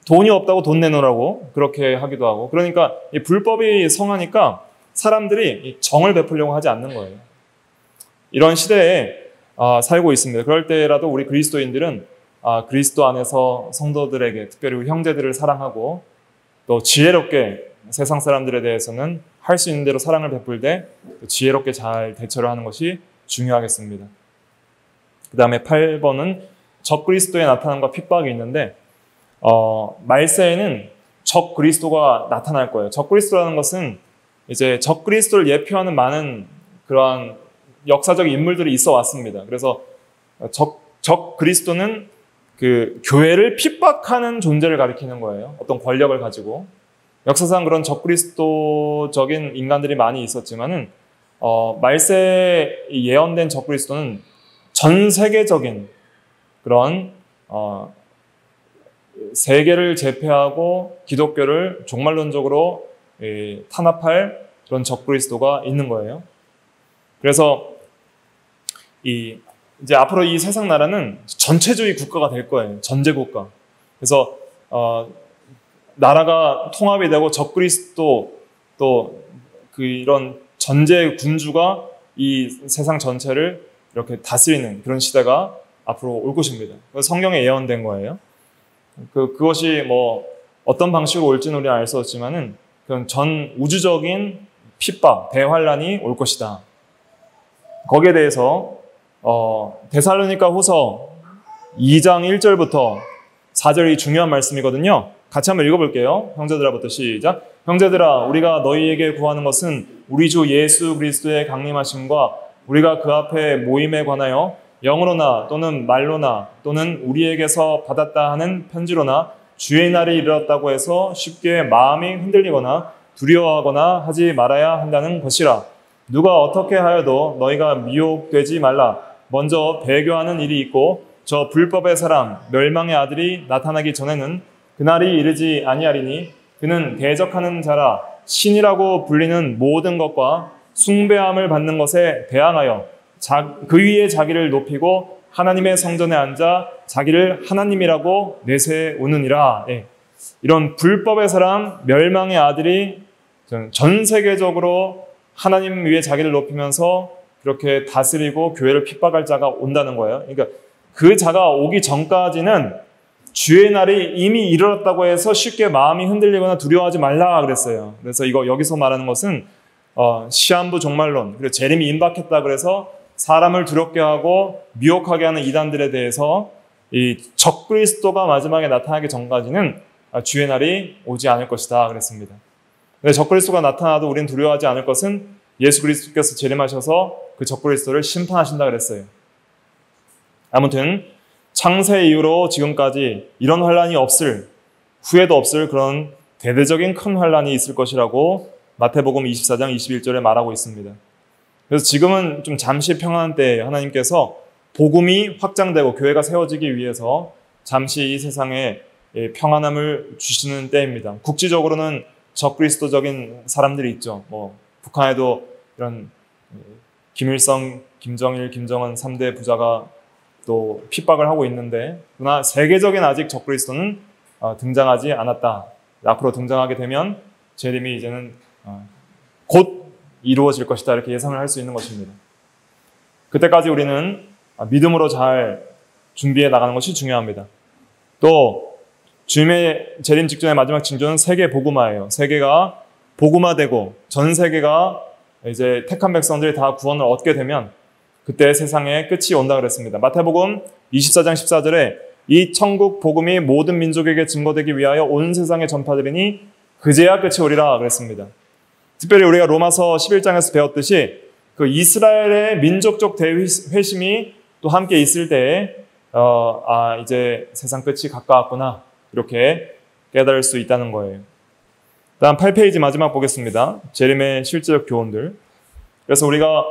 Speaker 1: 돈이 없다고 돈 내놓으라고 그렇게 하기도 하고, 그러니까 이 불법이 성하니까 사람들이 정을 베풀려고 하지 않는 거예요. 이런 시대에 살고 있습니다. 그럴 때라도 우리 그리스도인들은 그리스도 안에서 성도들에게, 특별히 우리 형제들을 사랑하고 또 지혜롭게 세상 사람들에 대해서는 할 수 있는 대로 사랑을 베풀되 지혜롭게 잘 대처를 하는 것이 중요하겠습니다. 그 다음에 8번은 적그리스도의 나타남과 핍박이 있는데, 말세에는 적그리스도가 나타날 거예요. 적그리스도라는 것은 이제 적그리스도를 예표하는 많은 그러한 역사적 인물들이 있어 왔습니다. 그래서 적그리스도는 그 교회를 핍박하는 존재를 가리키는 거예요. 어떤 권력을 가지고. 역사상 그런 적그리스도적인 인간들이 많이 있었지만은 말세에 예언된 적그리스도는 전 세계적인 그런 세계를 제패하고 기독교를 종말론적으로 탄압할 그런 적그리스도가 있는 거예요. 그래서 이제 앞으로 이 세상 나라는 전체주의 국가가 될 거예요. 전제국가. 그래서 나라가 통합이 되고 적그리스도 또 이런 전제 군주가 이 세상 전체를 이렇게 다스리는 그런 시대가 앞으로 올 것입니다. 성경에 예언된 거예요. 그것이 뭐 어떤 방식으로 올지는 우리는 알 수 없지만은 그런 전 우주적인 핍박, 대환란이 올 것이다. 거기에 대해서 데살로니가 후서 2장 1절부터 4절이 중요한 말씀이거든요. 같이 한번 읽어볼게요. 형제들아부터 시작. 형제들아, 우리가 너희에게 구하는 것은 우리 주 예수 그리스도의 강림하심과 우리가 그 앞에 모임에 관하여 영으로나 또는 말로나 또는 우리에게서 받았다 하는 편지로나 주의 날이 이르렀다고 해서 쉽게 마음이 흔들리거나 두려워하거나 하지 말아야 한다는 것이라. 누가 어떻게 하여도 너희가 미혹되지 말라. 먼저 배교하는 일이 있고 저 불법의 사람 멸망의 아들이 나타나기 전에는 그날이 이르지 아니하리니 그는 대적하는 자라 신이라고 불리는 모든 것과 숭배함을 받는 것에 대항하여 그 위에 자기를 높이고 하나님의 성전에 앉아 자기를 하나님이라고 내세우느니라. 예. 이런 불법의 사람, 멸망의 아들이 전 세계적으로 하나님 위에 자기를 높이면서 그렇게 다스리고 교회를 핍박할 자가 온다는 거예요. 그러니까 그 자가 오기 전까지는 주의 날이 이미 이르렀다고 해서 쉽게 마음이 흔들리거나 두려워하지 말라 그랬어요. 그래서 이거 여기서 말하는 것은 시한부 종말론, 그리고 재림이 임박했다 그래서 사람을 두렵게 하고 미혹하게 하는 이단들에 대해서 이 적그리스도가 마지막에 나타나기 전까지는 주의 날이 오지 않을 것이다 그랬습니다. 근데 적그리스도가 나타나도 우리는 두려워하지 않을 것은 예수 그리스도께서 재림하셔서 그 적그리스도를 심판하신다 그랬어요. 아무튼 창세 이후로 지금까지 이런 환란이 없을, 후에도 없을 그런 대대적인 큰 환란이 있을 것이라고 마태복음 24장 21절에 말하고 있습니다. 그래서 지금은 좀 잠시 평안한 때에 하나님께서 복음이 확장되고 교회가 세워지기 위해서 잠시 이 세상에 평안함을 주시는 때입니다. 국지적으로는 적그리스도적인 사람들이 있죠. 북한에도 이런 김일성, 김정일, 김정은 3대 부자가 또 핍박을 하고 있는데, 그러나 세계적인 아직 적그리스도는 등장하지 않았다. 앞으로 등장하게 되면 재림이 이제는 곧 이루어질 것이다. 이렇게 예상을 할 수 있는 것입니다. 그때까지 우리는 믿음으로 잘 준비해 나가는 것이 중요합니다. 또 주님의 재림 직전의 마지막 징조는 세계 복음화예요. 세계가 복음화되고 전 세계가 이제 택한 백성들이 다 구원을 얻게 되면 그때 세상에 끝이 온다 그랬습니다. 마태복음 24장 14절에 이 천국 복음이 모든 민족에게 증거되기 위하여 온 세상에 전파되리니 그제야 끝이 오리라 그랬습니다. 특별히 우리가 로마서 11장에서 배웠듯이 그 이스라엘의 민족적 대회심이 또 함께 있을 때에 이제 세상 끝이 가까웠구나 이렇게 깨달을 수 있다는 거예요. 다음 8페이지 마지막 보겠습니다. 재림의 실제적 교훈들. 그래서 우리가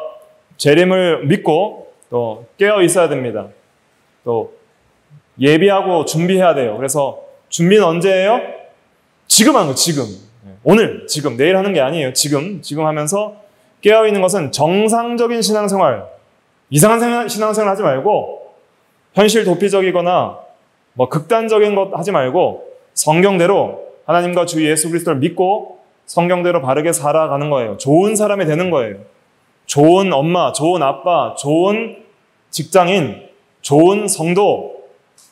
Speaker 1: 재림을 믿고 또 깨어 있어야 됩니다. 또 예비하고 준비해야 돼요. 그래서 준비는 언제예요? 지금 하는 거, 지금. 오늘, 지금, 내일 하는 게 아니에요. 지금 하면서 깨어 있는 것은 정상적인 신앙생활, 이상한 신앙생활 하지 말고 현실 도피적이거나 극단적인 것 하지 말고 성경대로 하나님과 주 예수 그리스도를 믿고 성경대로 바르게 살아가는 거예요. 좋은 사람이 되는 거예요. 좋은 엄마, 좋은 아빠, 좋은 직장인, 좋은 성도,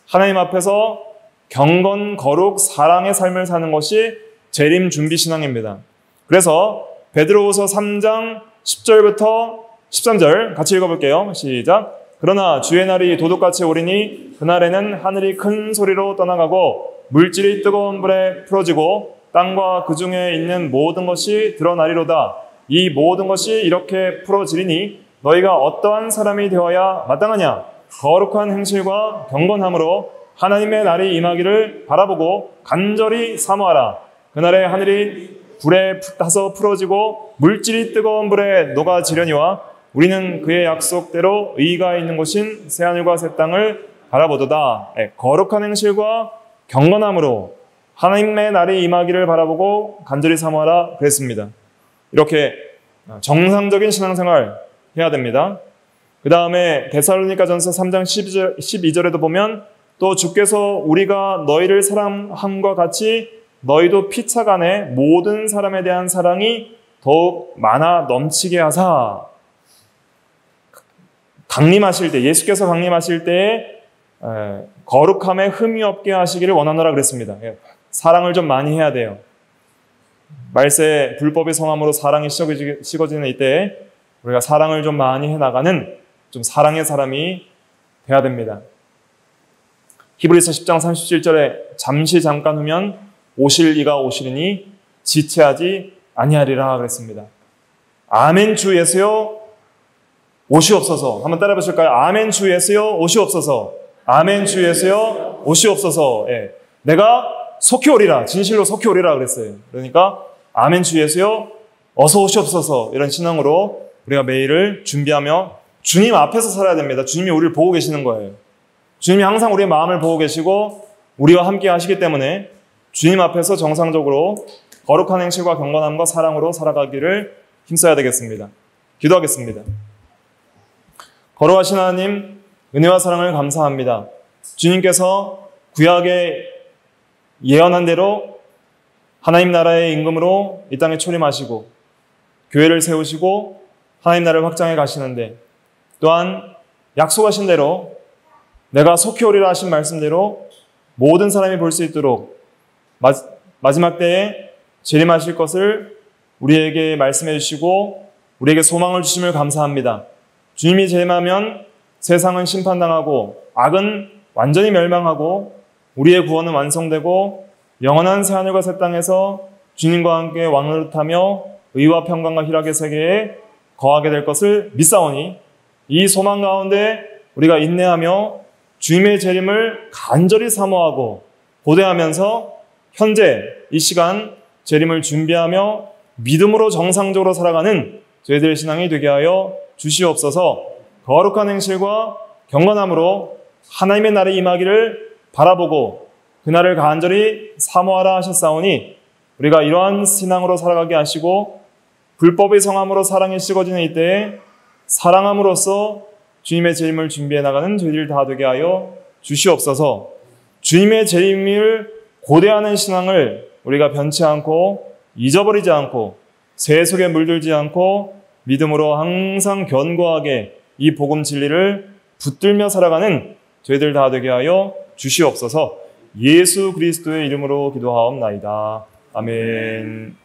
Speaker 1: 하나님 앞에서 경건, 거룩, 사랑의 삶을 사는 것이 재림 준비 신앙입니다. 그래서 베드로후서 3장 10절부터 13절 같이 읽어볼게요. 시작. 그러나 주의 날이 도둑같이 오리니 그날에는 하늘이 큰 소리로 떠나가고 물질이 뜨거운 불에 풀어지고 땅과 그 중에 있는 모든 것이 드러나리로다. 이 모든 것이 이렇게 풀어지리니 너희가 어떠한 사람이 되어야 마땅하냐? 거룩한 행실과 경건함으로 하나님의 날이 임하기를 바라보고 간절히 사모하라. 그날에 하늘이 불에 타서 풀어지고 물질이 뜨거운 불에 녹아지려니와 우리는 그의 약속대로 의가 있는 곳인 새하늘과 새 땅을 바라보도다. 거룩한 행실과 경건함으로 하나님의 날이 임하기를 바라보고 간절히 사모하라 그랬습니다. 이렇게 정상적인 신앙생활 해야 됩니다. 그 다음에 데살로니가전서 3장 12절에도 보면 또 주께서 우리가 너희를 사랑함과 같이 너희도 피차간에 모든 사람에 대한 사랑이 더욱 많아 넘치게 하사 강림하실 때, 예수께서 강림하실 때에 거룩함에 흠이 없게 하시기를 원하노라 그랬습니다. 사랑을 좀 많이 해야 돼요. 말세 불법의 성함으로 사랑이 식어지는 이때에 우리가 사랑을 좀 많이 해나가는 좀 사랑의 사람이 돼야 됩니다. 히브리서 10장 37절에 잠깐 후면 오실 이가 오시리니 지체하지 아니하리라 그랬습니다. 아멘 주 예수여 오시옵소서. 한번 따라해 보실까요? 아멘 주 예수여 오시옵소서. 아멘 주 예수여 오시옵소서. 내가 속히 오리라. 진실로 속히 오리라 그랬어요. 그러니까 아멘 주 예수여 어서 오시옵소서. 이런 신앙으로 우리가 매일을 준비하며 주님 앞에서 살아야 됩니다. 주님이 우리를 보고 계시는 거예요. 주님이 항상 우리의 마음을 보고 계시고 우리와 함께 하시기 때문에 주님 앞에서 정상적으로 거룩한 행실과 경건함과 사랑으로 살아가기를 힘써야 되겠습니다. 기도하겠습니다. 거룩하신 하나님, 은혜와 사랑을 감사합니다. 주님께서 구약의 예언한 대로 하나님 나라의 임금으로 이 땅에 초림하시고 교회를 세우시고 하나님 나라를 확장해 가시는데, 또한 약속하신 대로 내가 속히 오리라 하신 말씀대로 모든 사람이 볼 수 있도록 마지막 때에 재림하실 것을 우리에게 말씀해 주시고 우리에게 소망을 주심을 감사합니다. 주님이 재림하면 세상은 심판당하고 악은 완전히 멸망하고 우리의 구원은 완성되고 영원한 새하늘과 새 땅에서 주님과 함께 왕노릇하며 의와 평강과 희락의 세계에 거하게 될 것을 믿사오니, 이 소망 가운데 우리가 인내하며 주님의 재림을 간절히 사모하고 고대하면서 현재 이 시간 재림을 준비하며 믿음으로 정상적으로 살아가는 저희들의 신앙이 되게 하여 주시옵소서. 거룩한 행실과 경건함으로 하나님의 날이 임하기를 바라보고 그날을 간절히 사모하라 하셨사오니, 우리가 이러한 신앙으로 살아가게 하시고 불법의 성함으로 사랑이 식어지는 이때에 사랑함으로써 주님의 재림을 준비해 나가는 저희들 다 되게 하여 주시옵소서. 주님의 재림을 고대하는 신앙을 우리가 변치 않고 잊어버리지 않고 새 속에 물들지 않고 믿음으로 항상 견고하게 이 복음 진리를 붙들며 살아가는 저희들 다 되게 하여 주시옵소서. 예수 그리스도의 이름으로 기도하옵나이다. 아멘.